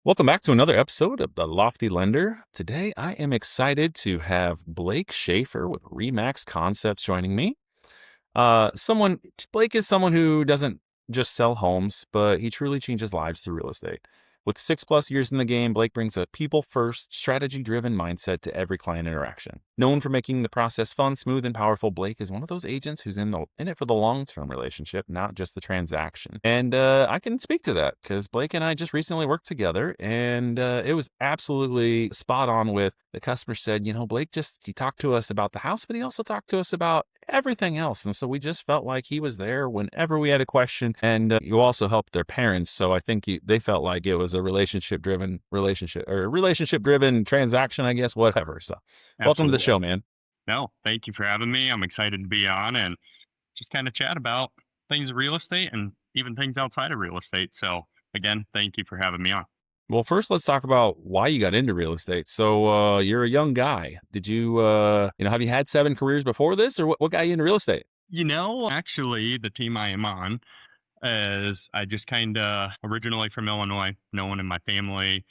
Welcome back to another episode of The Lofty Lender. Today, I am excited to have Blake Shaffer with Remax Concepts joining me. Blake is someone who doesn't just sell homes, but he truly changes lives through real estate. With 6+ years in the game, Blake brings a people-first, strategy-driven mindset to every client interaction. Known for making the process fun, smooth, and powerful, Blake is one of those agents who's in it for the long-term relationship, not just the transaction. And I can speak to that because Blake and I just recently worked together, and it was absolutely spot on. With the customer said, Blake he talked to us about the house, but he also talked to us about everything else. And so we just felt like he was there whenever we had a question. And you also helped their parents. So I think they felt like it was a relationship driven transaction, I guess, whatever. So welcome to the Absolutely. show, man. No, thank you for having me. I'm excited to be on and just kind of chat about things in real estate and even things outside of real estate. So, again, thank you for having me on. Well, first, let's talk about why you got into real estate. So you're a young guy. Did you, have you had 7 careers before this, or what got you into real estate? Actually, the team I am on is I just kind of originally from Illinois. No one in my family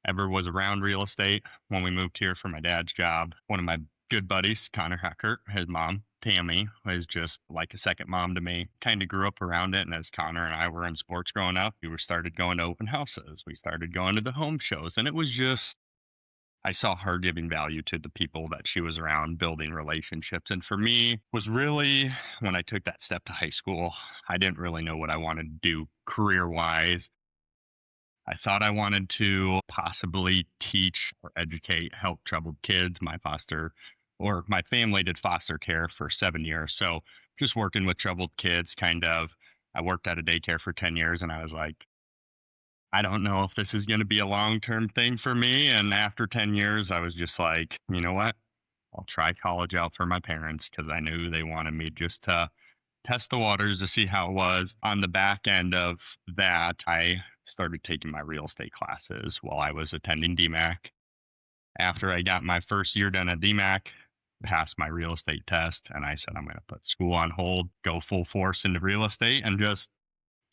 ever was around real estate. When we moved here for my dad's job, one of my good buddies, Connor Heckert, his mom, Tammy, was just like a second mom to me. Kind of grew up around it. And as Connor and I were in sports growing up, we were started going to open houses. We started going to the home shows. And it was just, I saw her giving value to the people that she was around, building relationships. And for me, was really when I took that step to high school, I didn't really know what I wanted to do career wise. I thought I wanted to possibly teach or educate, help troubled kids. My family did foster care for 7 years. So just working with troubled kids, kind of. I worked at a daycare for 10 years and I was like, I don't know if this is going to be a long term thing for me. And after 10 years, I was just like, you know what? I'll try college out for my parents because I knew they wanted me just to test the waters to see how it was. On the back end of that, I started taking my real estate classes while I was attending DMAC. After I got my first year done at DMAC, passed my real estate test, and I said, I'm going to put school on hold, go full force into real estate, and just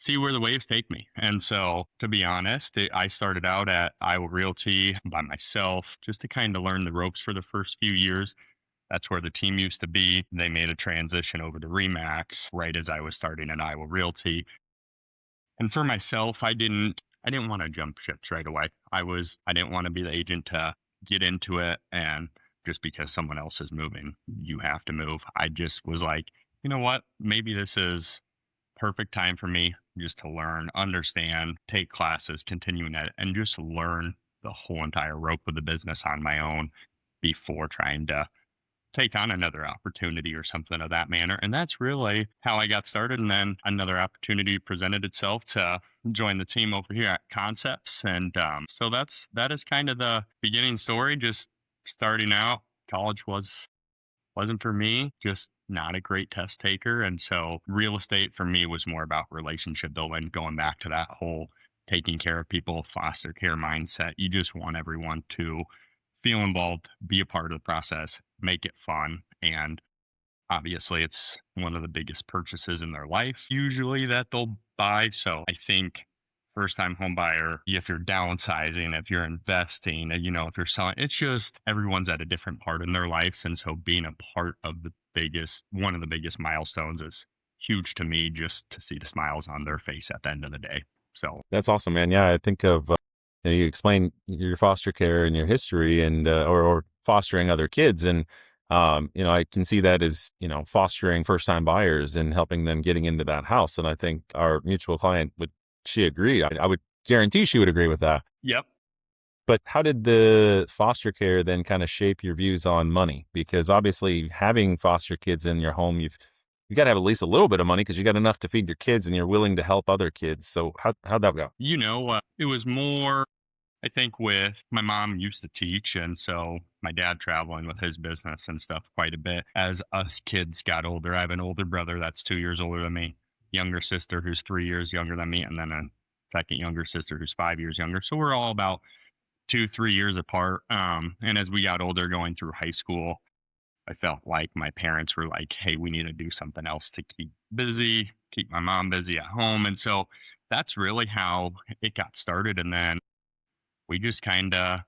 see where the waves take me. And so, to be honest, I started out at Iowa Realty by myself just to kind of learn the ropes for the first few years. That's where the team used to be. They made a transition over to Remax right as I was starting at Iowa Realty. And for myself, I didn't want to jump ships right away. I didn't want to be the agent to get into it and just because someone else is moving, you have to move. I just was like, you know what? Maybe this is perfect time for me just to learn, understand, take classes, continuing that, and just learn the whole entire rope of the business on my own before trying to take on another opportunity or something of that manner. And that's really how I got started. And then another opportunity presented itself to join the team over here at Concepts. And so that is kind of the beginning story. Just starting out, college wasn't for me, just not a great test taker. And so real estate for me was more about relationship building, going back to that whole taking care of people, foster care mindset. You just want everyone to feel involved, be a part of the process, make it fun. And obviously, it's one of the biggest purchases in their life, usually that they'll buy. So I think first time home buyer, if you're downsizing, if you're investing, if you're selling, it's just everyone's at a different part in their lives. And so being a part of one of the biggest milestones is huge to me just to see the smiles on their face at the end of the day. So, That's awesome, man. Yeah, I think of you explain your foster care and your history, and or fostering other kids, and I can see that as fostering first time buyers and helping them getting into that house. And I think our mutual client would she agree? I would guarantee she would agree with that. yep. But how did the foster care then kind of shape your views on money? Because obviously, having foster kids in your home, you got to have at least a little bit of money because you got enough to feed your kids, and you're willing to help other kids. So how'd that go? It was more I think with my mom used to teach, and so my dad traveling with his business and stuff quite a bit. As us kids got older, I have an older brother that's 2 years older than me, younger sister who's 3 years younger than me, and then a second younger sister who's 5 years younger. So we're all about 2, 3 years apart. And as we got older, going through high school, I felt like my parents were like, "Hey, we need to do something else to keep busy, keep my mom busy at home," and so that's really how it got started. And then we just kind of,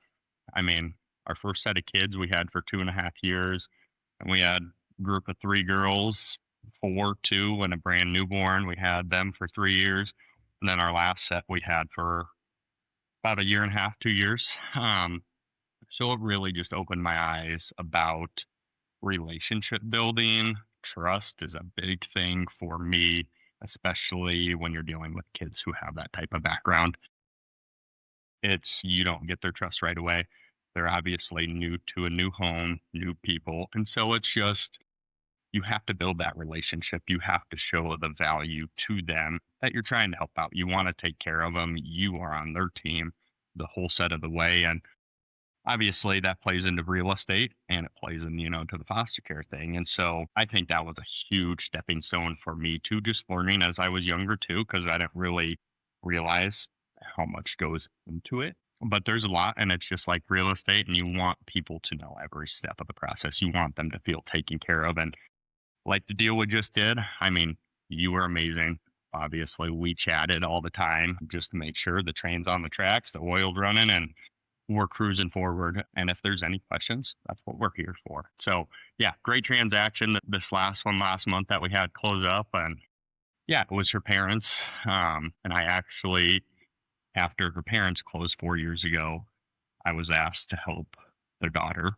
I mean, our first set of kids we had for 2.5 years, and we had a group of three girls, four, two, and a brand newborn. We had them for 3 years. And then our last set we had for about a year and a half, 2 years. So it really just opened my eyes about relationship building. Trust is a big thing for me, especially when you're dealing with kids who have that type of background. It's you don't get their trust right away. They're obviously new to a new home, new people. And so it's just, you have to build that relationship. You have to show the value to them that you're trying to help out. You want to take care of them. You are on their team the whole set of the way. And obviously that plays into real estate and it plays in, to the foster care thing. And so I think that was a huge stepping stone for me too, just learning as I was younger too, because I didn't really realize how much goes into it. But there's a lot, and it's just like real estate, and you want people to know every step of the process. You want them to feel taken care of. And like the deal we just did, I mean, you were amazing. Obviously, we chatted all the time just to make sure the train's on the tracks, the oil's running, and we're cruising forward. And if there's any questions, that's what we're here for. So, yeah, great transaction. This last one last month that we had close up. And yeah, it was her parents. And I actually, after her parents closed 4 years ago, I was asked to help their daughter,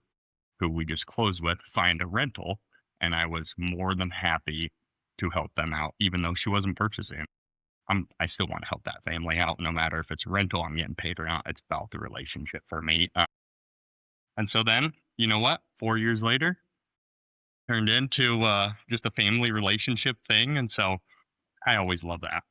who we just closed with, find a rental. And I was more than happy to help them out, even though she wasn't purchasing. I still want to help that family out, no matter if it's a rental, I'm getting paid or not. It's about the relationship for me. And so then, you know what? 4 years later, turned into just a family relationship thing. And so I always love that.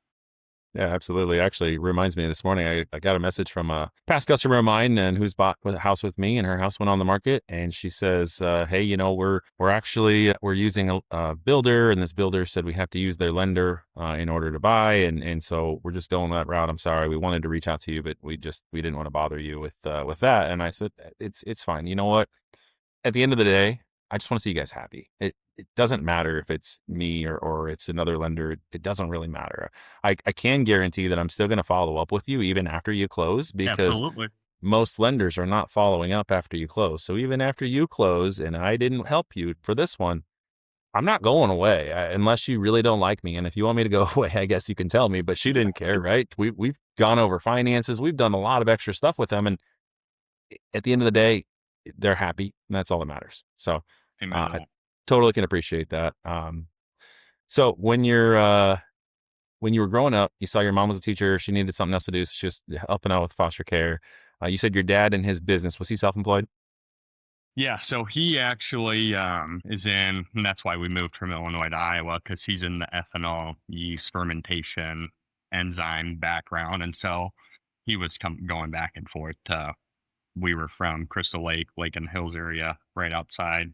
Yeah, absolutely. Actually, reminds me this morning, I got a message from a past customer of mine and who's bought a house with me, and her house went on the market. And she says, "Hey, we're actually we're using a builder, and this builder said we have to use their lender in order to buy, and so we're just going that route. I'm sorry, we wanted to reach out to you, but we didn't want to bother you with that." And I said, "It's fine. You know what? At the end of the day, I just want to see you guys happy. It doesn't matter if it's me or it's another lender. It doesn't really matter. I can guarantee that I'm still going to follow up with you even after you close, because Absolutely. most lenders are not following up after you close. So even after you close and I didn't help you for this one, I'm not going away unless you really don't like me. And if you want me to go away, I guess you can tell me, but she didn't care, right? We've gone over finances. We've done a lot of extra stuff with them. And at the end of the day, they're happy, and that's all that matters. So Amen to I that. totally can appreciate that. So when you were growing up, you saw your mom was a teacher. She needed something else to do, so she was helping out with foster care. You said your dad and his business, was he self-employed? Yeah, so he actually is in, and that's why we moved from Illinois to Iowa, because he's in the ethanol yeast fermentation enzyme background. And so he was going back and forth to, we were from Crystal Lake, Lake in the Hills area, right outside,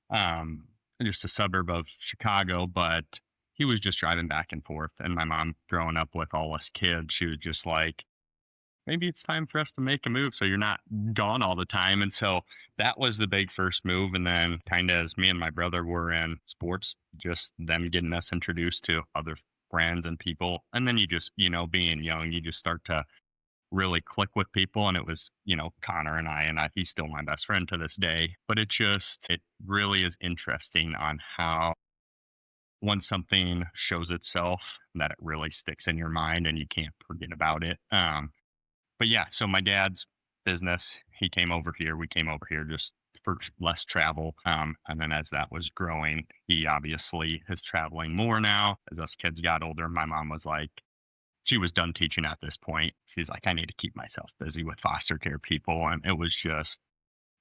um, just a suburb of Chicago. But he was just driving back and forth. And my mom, growing up with all us kids, she was just like, maybe it's time for us to make a move so you're not gone all the time. And so that was the big first move. And then, kind of as me and my brother were in sports, just them getting us introduced to other friends and people. And then you just, being young, you just start to really click with people. And it was, Connor and I, he's still my best friend to this day. But it really is interesting on how, once something shows itself, that it really sticks in your mind and you can't forget about it. But yeah, so my dad's business, he came over here. We came over here just for less travel. And then as that was growing, he obviously is traveling more now. As us kids got older, my mom was like, she was done teaching at this point. She's like, I need to keep myself busy with foster care people. And it was just,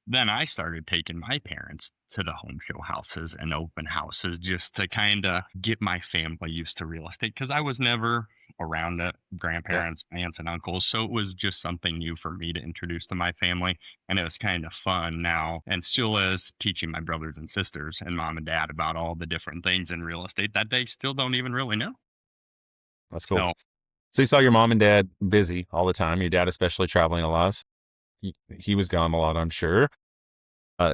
then I started taking my parents to the home show houses and open houses just to kind of get my family used to real estate, because I was never around it, Yeah, grandparents, aunts, and uncles. So it was just something new for me to introduce to my family. And it was kind of fun now, and still is, teaching my brothers and sisters and mom and dad about all the different things in real estate that they still don't even really know. that's cool. So So you saw your mom and dad busy all the time. Your dad especially traveling a lot. He was gone a lot, I'm sure.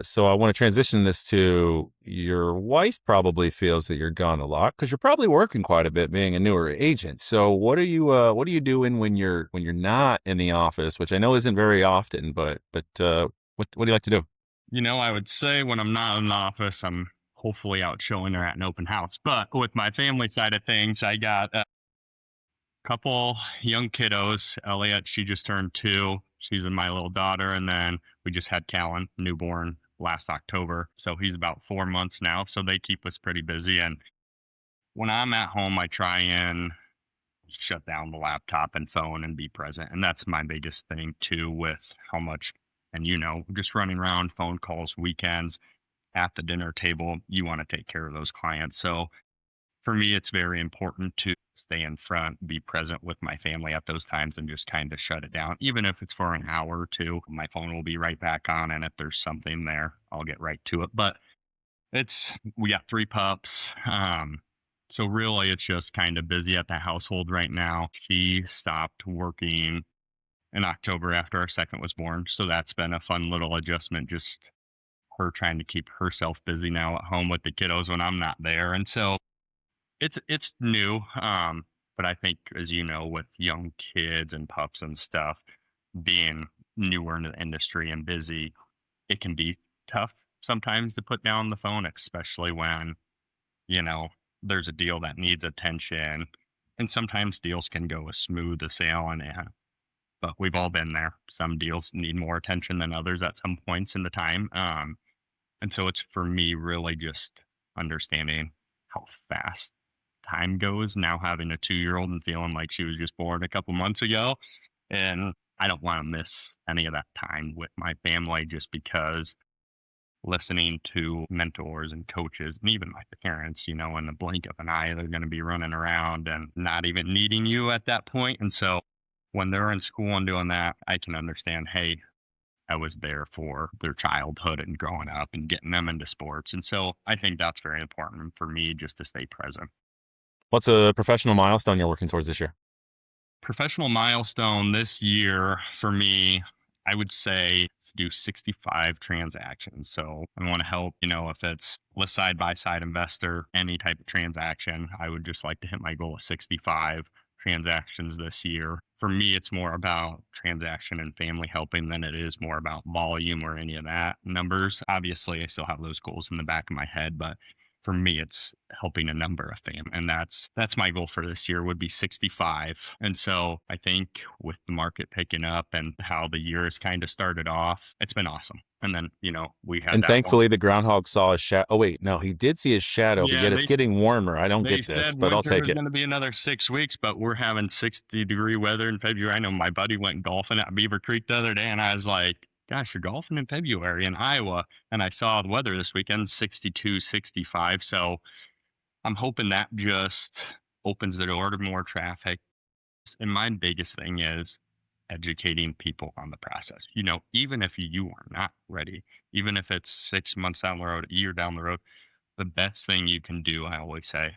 So I want to transition this to your wife probably feels that you're gone a lot because you're probably working quite a bit being a newer agent. So what are you doing when you're not in the office, which I know isn't very often, but what do you like to do? I would say when I'm not in the office, I'm hopefully out showing her at an open house. But with my family side of things, I got a couple young kiddos. Elliot, she just turned 2. She's my little daughter. And then we just had Callan, newborn, last October. So he's about 4 months now. So they keep us pretty busy. And when I'm at home, I try and shut down the laptop and phone and be present. And that's my biggest thing too, with how much, and just running around, phone calls, weekends, at the dinner table, you want to take care of those clients. So for me, it's very important to stay in front, be present with my family at those times, and just kind of shut it down. Even if it's for an hour or two, my phone will be right back on. And if there's something there, I'll get right to it. But we got 3 pups. So really it's just kind of busy at the household right now. She stopped working in October after our second was born. So that's been a fun little adjustment, just her trying to keep herself busy now at home with the kiddos when I'm not there. And so it's new. But I think, as you know, with young kids and pups and stuff, being newer in the industry and busy, it can be tough sometimes to put down the phone, especially when, you know, there's a deal that needs attention. And sometimes deals can go as smooth as sailing, but we've all been there. Some deals need more attention than others at some points in the time. And so it's for me really just understanding how fast time goes now, having a 2-year-old and feeling like she was just born a couple months ago. And I don't want to miss any of that time with my family, just because listening to mentors and coaches and even my parents, in the blink of an eye, they're going to be running around and not even needing you at that point. And so when they're in school and doing that, I can understand, hey, I was there for their childhood and growing up and getting them into sports. And so I think that's very important for me, just to stay present. What's a professional milestone you're working towards this year? Professional milestone this year for me, I would say, to do 65 transactions. So I want to help, if it's a side by side investor, any type of transaction, I would just like to hit my goal of 65 transactions this year. For me, it's more about transaction and family helping than it is more about volume or any of that numbers. Obviously, I still have those goals in the back of my head, but for me, it's helping a number of fam, and that's my goal for this year, would be 65. And so I think with the market picking up and how the year has kind of started off, it's been awesome. And then we had And that one. thankfully, the groundhog saw his shadow. Oh wait, no, he did see his shadow, but Yeah, yet it's getting warmer. I don't they get this, said but I'll winter take is it. going to be another 6 weeks, but we're having 60-degree weather in February. I know my buddy went golfing at Beaver Creek the other day, and I was like, gosh, you're golfing in February in Iowa. And I saw the weather this weekend, 62, 65. So I'm hoping that just opens the door to more traffic. And my biggest thing is educating people on the process. Even if you are not ready, even if it's 6 months down the road, a year down the road, the best thing you can do, I always say,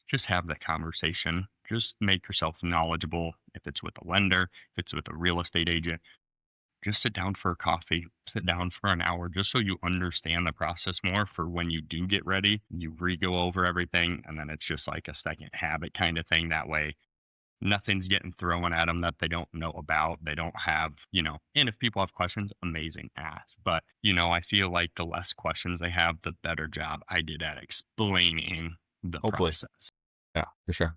just have the conversation. Just make yourself knowledgeable. If it's with a lender, if it's with a real estate agent, just sit down for a coffee, sit down for an hour, just so you understand the process more, for when you do get ready, you re-go over everything. And then it's just like a second habit kind of thing. That way, nothing's getting thrown at them that they don't know about. They don't have, and if people have questions, amazing, ask. But, I feel like the less questions they have, the better job I did at explaining the Hopefully, process. yeah, for sure.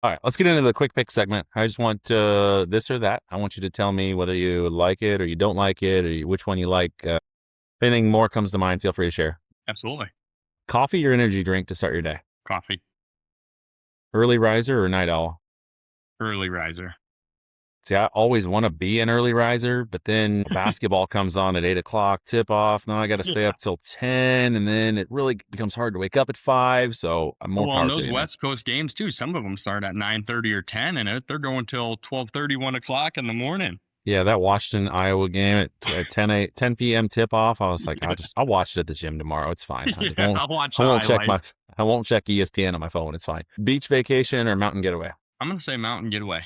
All right, let's get into the quick pick segment. I just want this or that. I want you to tell me whether you like it or you don't like it, or which one you like. If anything more comes to mind, feel free to share. Absolutely. Coffee or energy drink to start your day? Coffee. Early riser or night owl? Early riser. See, I always want to be an early riser, but then basketball comes on at 8 o'clock, tip off. Now I got to stay Yeah. up till 10, and then it really becomes hard to wake up at 5. So I'm more Well, and power to those you, man. West Coast games too, some of them start at 9:30 or 10, and they're going till 12:30, 1 o'clock in the morning. Yeah, that Washington Iowa game at 10 p.m. tip off. I was like, Yeah. I'll watch it at the gym tomorrow. It's fine. Yeah, I'll watch I the won't check highlights. I won't check ESPN on my phone. It's fine. Beach vacation or mountain getaway? I'm going to say mountain getaway.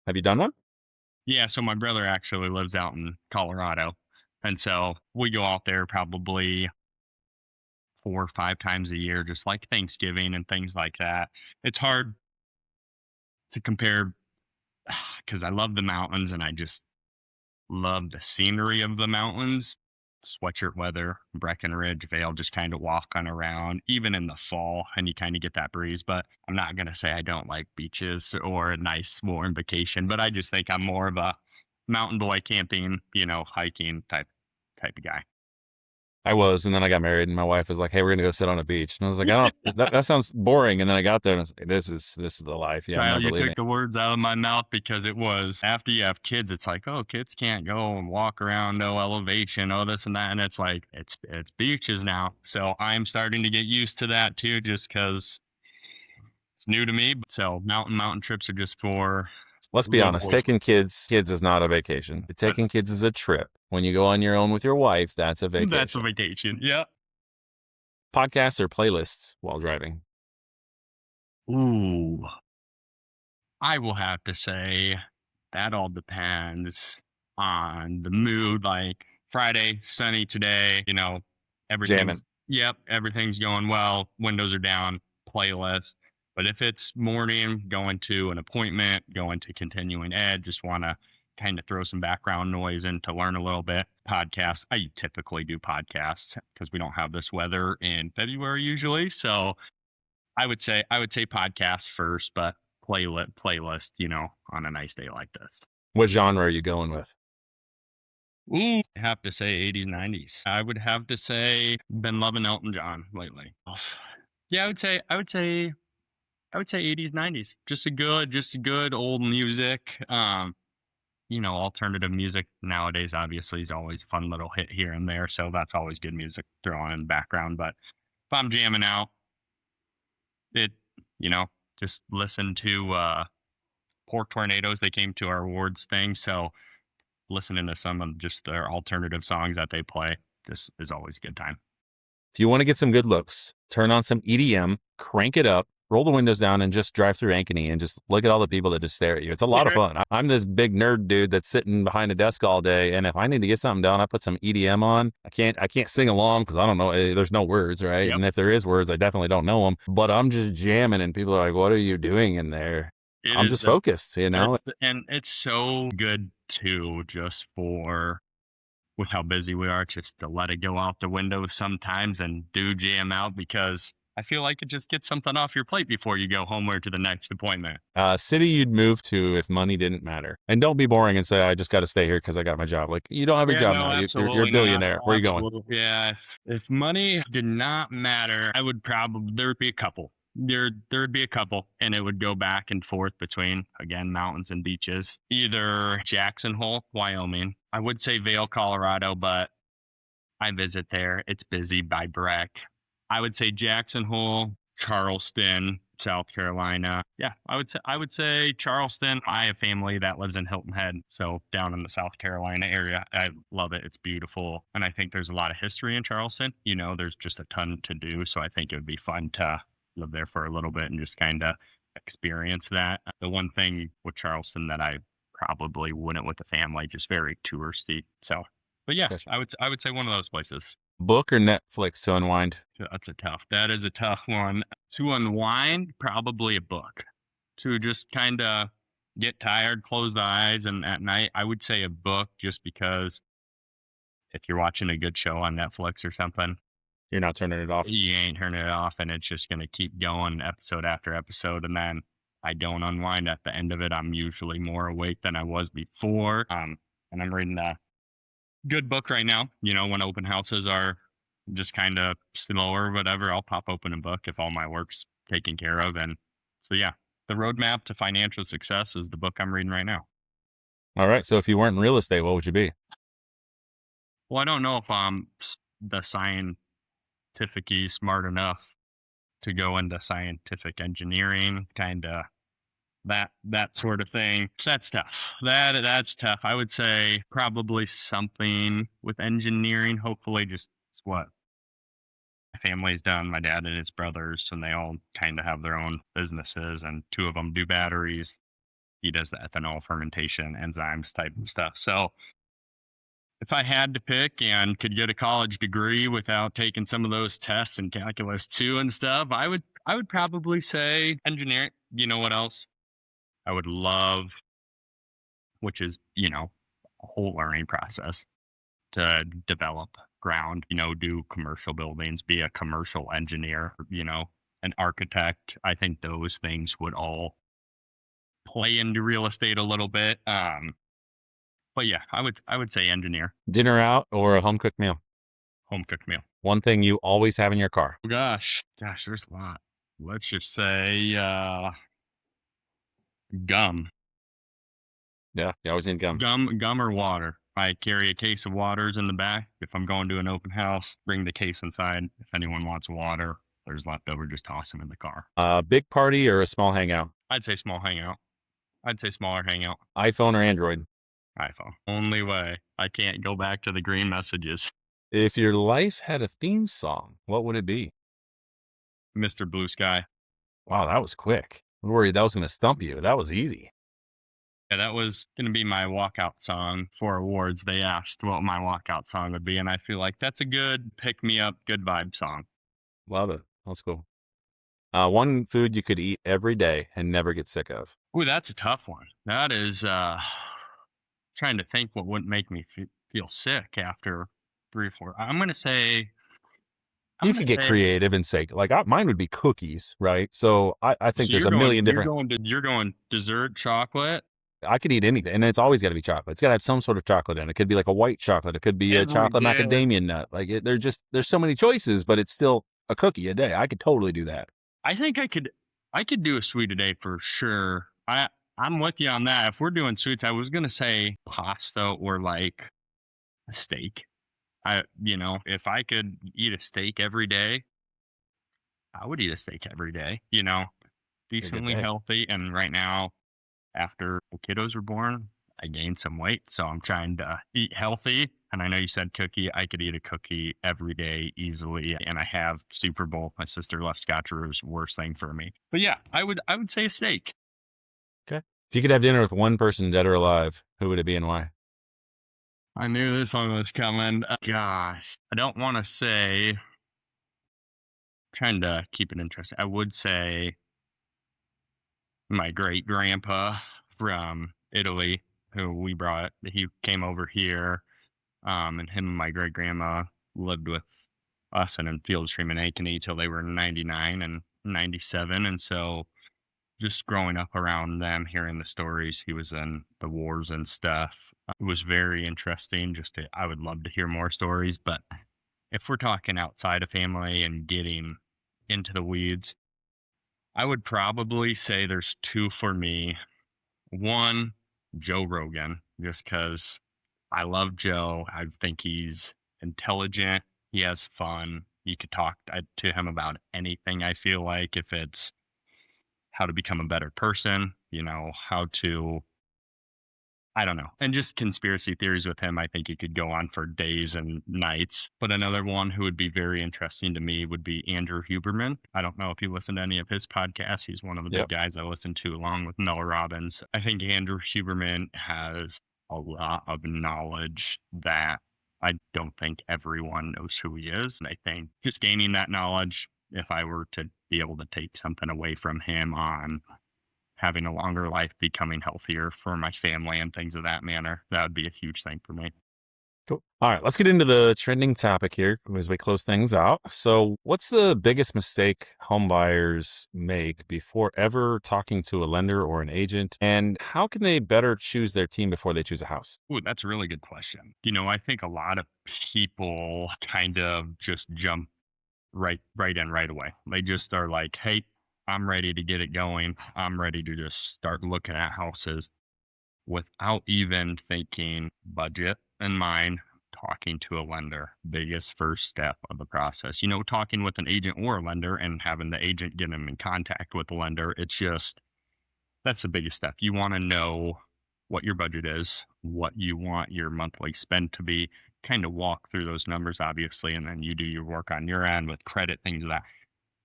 Have you done one? Yeah, so my brother actually lives out in Colorado. And so we go out there probably 4 or 5 times a year, just like Thanksgiving and things like that. It's hard to compare because I love the mountains and I just love the scenery of the mountains. Sweatshirt weather, Breckenridge Vale, just kind of walking around, even in the fall, and you kind of get that breeze. But I'm not going to say I don't like beaches or a nice warm vacation, but I just think I'm more of a mountain boy camping, hiking type of guy. I was, and then I got married, and my wife was like, "Hey, we're gonna go sit on a beach," and I was like, "I don't. That sounds boring." And then I got there, and I was like, "This is the life. Yeah, I'm Kyle, never you leaving." took the words out of my mouth because it was after you have kids, it's like, oh, kids can't go and walk around, no elevation, oh, this and that. And it's like, it's beaches now. So I'm starting to get used to that too, just because it's new to me. So mountain trips are just for Let's be little honest. boys. Taking kids is not a vacation. Taking That's kids is a trip. When you go on your own with your wife, that's a that's a vacation. vacation. Yeah. Podcasts or playlists while driving. Ooh. I will have to say that all depends on the mood. Like Friday, sunny today, Jamming. everything's going well. Windows are down, playlist. But if it's morning, going to an appointment, going to continuing ed, just want to kind of throw some background noise in to learn a little bit. Podcasts. I typically do podcasts because we don't have this weather in February usually. So I would say podcast first, but playlist, on a nice day like this. What genre are you going with? Ooh, I have to say 80s, 90s. I would have to say been loving Elton John lately. Yeah, I would say 80s, 90s. Just a good old music. Alternative music nowadays obviously is always a fun little hit here and there. So that's always good music thrown in the background. But if I'm jamming out, it, you know, just listen to Pork Tornadoes. They came to our awards thing. So listening to some of just their alternative songs that they play just is always a good time. If you want to get some good looks, turn on some EDM, crank it up, roll the windows down, and just drive through Ankeny and just look at all the people that just stare at you. It's a lot of fun. I'm this big nerd dude that's sitting behind a desk all day, and if I need to get something done, I put some EDM on. I can't sing along because I don't know. There's no words, right? Yep. And if there is words, I definitely don't know them. But I'm just jamming, and people are like, "What are you doing in there?" It I'm is just focused, and it's so good too, just for with how busy we are, just to let it go out the window sometimes and do jam out because I feel like it just gets something off your plate before you go home or to the next appointment. City you'd move to if money didn't matter. And don't be boring and say, I just got to stay here because I got my job. Like, you don't have your Yeah, job no, now. You're a absolutely not. billionaire. Where are you going? Absolutely. Yeah. If money did not matter, I would probably, there would be a couple. There'd be a couple, and it would go back and forth between, again, mountains and beaches. Either Jackson Hole, Wyoming. I would say Vail, Colorado, but I visit there. It's busy by Breck. I would say Jackson Hole, Charleston, South Carolina. Yeah, I would say Charleston. I have family that lives in Hilton Head, so down in the South Carolina area. I love it. It's beautiful, and I think there's a lot of history in Charleston. There's just a ton to do, so I think it would be fun to live there for a little bit and just kind of experience that. The one thing with Charleston that I probably wouldn't with the family, just very touristy. So but yeah, Gotcha. I would say one of those places. Book or Netflix to unwind? That is a tough one. To unwind, probably a book. To just kind of get tired, close the eyes, and at night, I would say a book just because if you're watching a good show on Netflix or something, You're not turning it off. you ain't turning it off and it's just going to keep going episode after episode. And then I don't unwind at the end of it. I'm usually more awake than I was before. And I'm reading a good book right now. When open houses are just kind of slower or whatever, I'll pop open a book if all my work's taken care of. And so, yeah, The Roadmap to Financial Success is the book I'm reading right now. All right. So if you weren't in real estate, what would you be? Well, I don't know if I'm the scientific smart enough to go into scientific engineering, kind of that sort of thing. That's tough. That's tough. I would say probably something with engineering. Hopefully, just what my family's done. My dad and his brothers, and they all kind of have their own businesses, and two of them do batteries. He does the ethanol fermentation enzymes type of stuff. So If I had to pick and could get a college degree without taking some of those tests and calculus 2 and stuff, I would probably say engineering. You know what else? I would love, which is, a whole learning process to develop ground, do commercial buildings, be a commercial engineer, an architect. I think those things would all play into real estate a little bit. But yeah, I would say engineer, Dinner out or a home cooked meal? home cooked meal. One thing you always have in your car. Gosh, there's a lot. Let's just say gum, Yeah, you always need gum. gum or water. I carry a case of waters in the back. If I'm going to an open house, bring the case inside. If anyone wants water, there's leftover, just toss them in the car. A big party or a small hangout? I'd say small hangout. I'd say smaller hangout. iPhone or Android? iPhone. Only way. I can't go back to the green messages. If your life had a theme song, what would it be? Mr. Blue Sky. Wow, that was quick. I was worried that was going to stump you. That was easy. Yeah, that was going to be my walkout song for awards. They asked what my walkout song would be, and I feel like that's a good pick me up, good vibe song. Love it. That's cool. One food you could eat every day and never get sick of. Ooh, that's a tough one. That is trying to think what wouldn't make me feel sick after 3 or 4. I'm gonna say. I'm You gonna could get say. creative and say, like, mine would be cookies, right? So I think So there's you're a going. million You're different. going to. You're going dessert chocolate I could eat anything, and it's always got to be chocolate. It's got to have some sort of chocolate in it. It could be like a white chocolate. It could be a every chocolate day. macadamia nut. Like there's so many choices, but it's still a cookie a day. I could totally do that. I think I could. I could do a sweet a day for sure. I'm with you on that. If we're doing sweets, I was gonna say pasta or like a steak. If I could eat a steak every day, I would eat a steak every day. A good Decently day. healthy. And right now, after the kiddos were born, I gained some weight. So I'm trying to eat healthy. And I know you said cookie. I could eat a cookie every day easily. And I have Super Bowl. My sister left Scotcher's worst thing for me. But yeah, I would say a steak. Okay. If you could have dinner with one person, dead or alive, who would it be and why? I knew this one was coming. Gosh, I don't want to say. Trying to keep it interesting. I would say my great grandpa from Italy, who he came over here, and him and my great grandma lived with us and in Field Stream in Ankeny till they were 99 and 97. And so just growing up around them, hearing the stories, he was in the wars and stuff. It was very interesting. I would love to hear more stories, but if we're talking outside of family and getting into the weeds, I would probably say there's two for me. One, Joe Rogan, just because I love Joe. I think he's intelligent. He has fun. You could talk to him about anything, I feel like, if it's how to become a better person, how to, I don't know. And just conspiracy theories with him, I think you could go on for days and nights. But another one who would be very interesting to me would be Andrew Huberman. I don't know if you listen to any of his podcasts. He's one of the big Yep. guys I listen to along with Mel Robbins. I think Andrew Huberman has a lot of knowledge that I don't think everyone knows who he is. And I think just gaining that knowledge, if I were to be able to take something away from him on having a longer life, becoming healthier for my family and things of that manner, that would be a huge thing for me. Cool. All right, let's get into the trending topic here as we close things out. So, what's the biggest mistake home buyers make before ever talking to a lender or an agent? And how can they better choose their team before they choose a house? Ooh, that's a really good question. I think a lot of people kind of just jump right in right away. They just are like, hey, I'm ready to get it going. I'm ready to just start looking at houses without even thinking budget in mind, talking to a lender. Biggest first step of the process. Talking with an agent or a lender and having the agent get them in contact with the lender. That's the biggest step. You want to know what your budget is, what you want your monthly spend to be, kind of walk through those numbers, obviously, and then you do your work on your end with credit, things of that.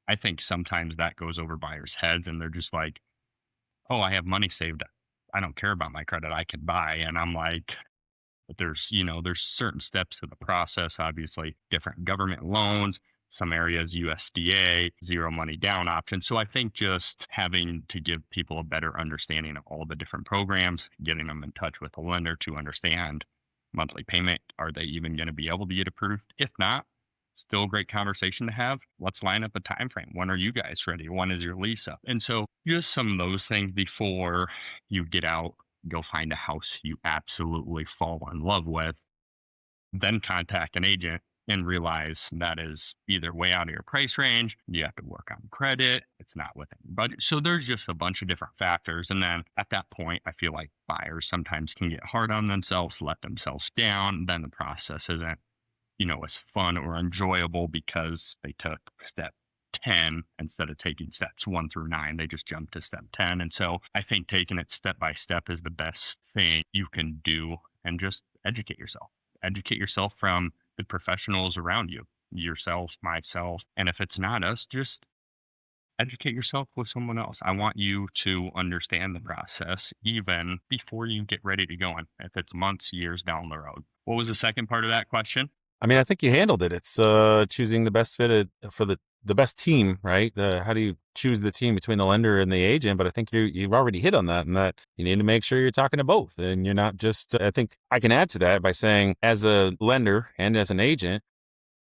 I think sometimes that goes over buyers' heads and they're just like, oh, I have money saved. I don't care about my credit. I can buy. And I'm like, But there's certain steps to the process, obviously, different government loans, some areas USDA, zero money down option. So I think just having to give people a better understanding of all the different programs, getting them in touch with a lender to understand monthly payment. Are they even going to be able to get approved? If not, still a great conversation to have. Let's line up a time frame. When are you guys ready? When is your lease up? And so just some of those things before you get out, go find a house you absolutely fall in love with, then contact an agent and realize that is either way out of your price range. You have to work on credit. It's not within your budget. So there's just a bunch of different factors. And then at that point, I feel like buyers sometimes can get hard on themselves, let themselves down. Then the process isn't, as fun or enjoyable because they took step 10 instead of taking steps 1 through 9. They just jumped to step 10. And so I think taking it step by step is the best thing you can do, and just educate yourself. Educate yourself from the professionals around you, yourself, myself. And if it's not us, just educate yourself with someone else. I want you to understand the process even before you get ready to go in, if it's months, years down the road. What was the second part of that question? I mean, I think you handled it. It's choosing the best fit for the best team, right? How do you choose the team between the lender and the agent? But I think you've already hit on that, and that you need to make sure you're talking to both, and you're not just. I think I can add to that by saying, as a lender and as an agent,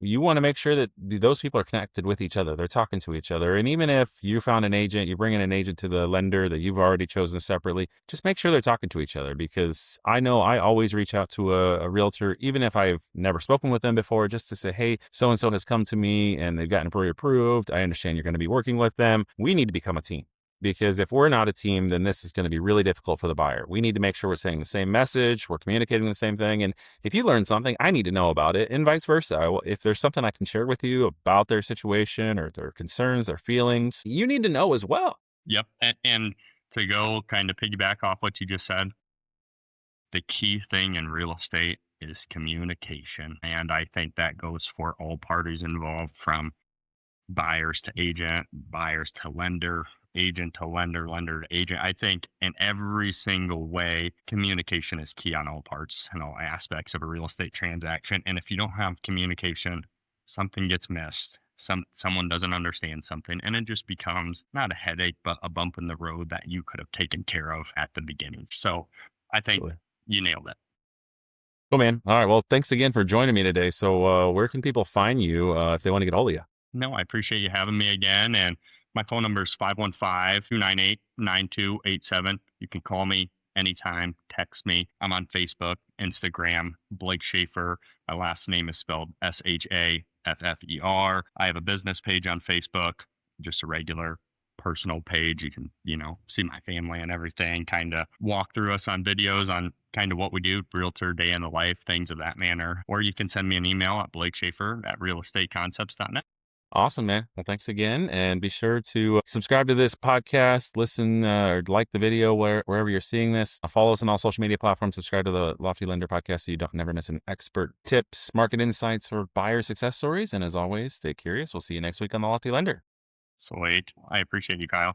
you want to make sure that those people are connected with each other. They're talking to each other. And even if you found an agent, you bring in an agent to the lender that you've already chosen separately, just make sure they're talking to each other, because I know I always reach out to a realtor, even if I've never spoken with them before, just to say, hey, so-and-so has come to me and they've gotten pre-approved. I understand you're going to be working with them. We need to become a team. Because if we're not a team, then this is going to be really difficult for the buyer. We need to make sure we're saying the same message, we're communicating the same thing. And if you learn something, I need to know about it, and vice versa. If there's something I can share with you about their situation or their concerns, their feelings, you need to know as well. Yep. And to go kind of piggyback off what you just said, the key thing in real estate is communication. And I think that goes for all parties involved, from buyers to agent, buyers to lender, agent to lender, lender to agent. I think in every single way, communication is key on all parts and all aspects of a real estate transaction. And if you don't have communication, something gets missed. Someone doesn't understand something, and it just becomes not a headache, but a bump in the road that you could have taken care of at the beginning. So I think Absolutely. you nailed it. Cool, man. All right. Well, thanks again for joining me today. So where can people find you if they want to get hold of you? No, I appreciate you having me again. And my phone number is 515-298-9287. You can call me anytime, text me. I'm on Facebook, Instagram, Blake Shaffer. My last name is spelled Shaffer. I have a business page on Facebook, just a regular personal page. You can, see my family and everything, kind of walk through us on videos on kind of what we do, realtor day in the life, things of that manner. Or you can send me an email at blakeshaffer@realestateconcepts.net. Awesome, man. Well, thanks again. And be sure to subscribe to this podcast, listen or like the video wherever you're seeing this. Follow us on all social media platforms. Subscribe to the Lofty Lender podcast so you don't never miss an expert tips, market insights, or buyer success stories. And as always, stay curious. We'll see you next week on the Lofty Lender. Sweet. I appreciate you, Kyle.